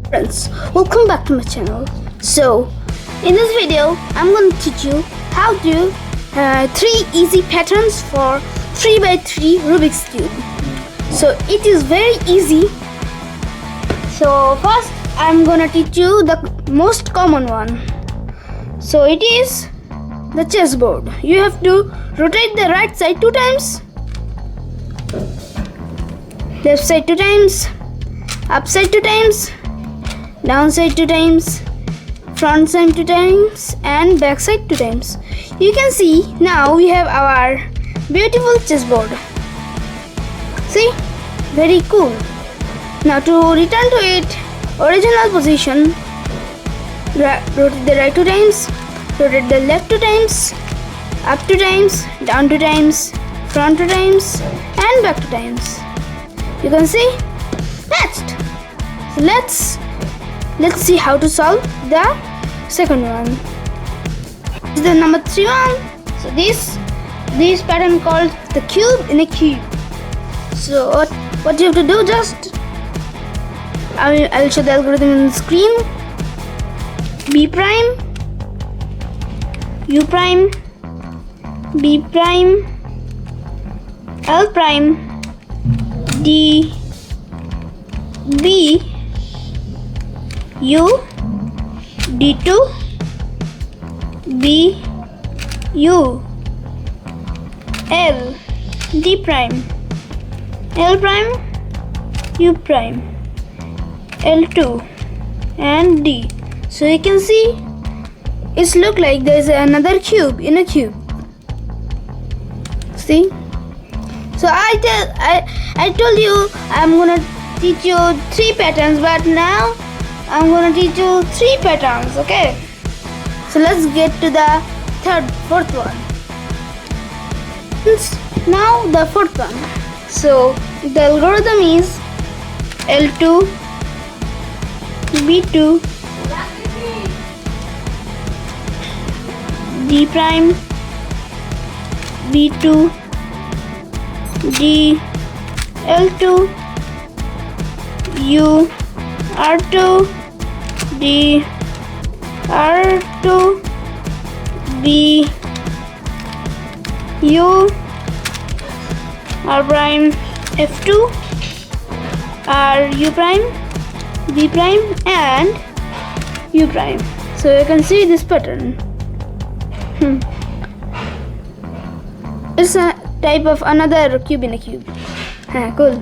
Friends, welcome back to my channel. So in this video I'm going to teach you how to do 3 easy patterns for 3x3 Rubik's Cube. So it is very easy. So first I'm going to teach you the most common one. So it is the chessboard. You have to rotate the right side 2 times, left side 2 times, upside 2 times, downside 2 times, front side 2 times, and back side 2 times. You can see now we have our beautiful chessboard. See, very cool. Now to return to its original position, rotate the right 2 times, rotate the left 2 times, up 2 times, down 2 times, front 2 times, and back 2 times. You can see matched. So let's see how to solve the second one. This is the number 3 one. So this pattern called the cube in a cube. So what you have to do, just I'll show the algorithm on the screen. B prime, U prime, B prime, L prime, D, B, U, D2, B, U, L, D prime, L prime, U prime, L2, and D. So you can see it's look like there's another cube in a cube. See? So I told you I'm gonna teach you 3 patterns, but now I'm gonna teach you 3 patterns. Okay? So let's get to the fourth one. Now the fourth one. So the algorithm is L2, B2, D prime, B2, D, L2, U, R2, D, R2, B, U, R prime, F2, R, U prime, B prime, and U prime. So you can see this pattern. It's a type of another cube in a cube. Cool.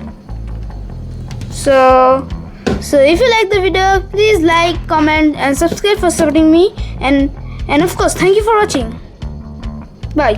So if you like the video, please like, comment, and subscribe for supporting me. And of course, thank you for watching. Bye.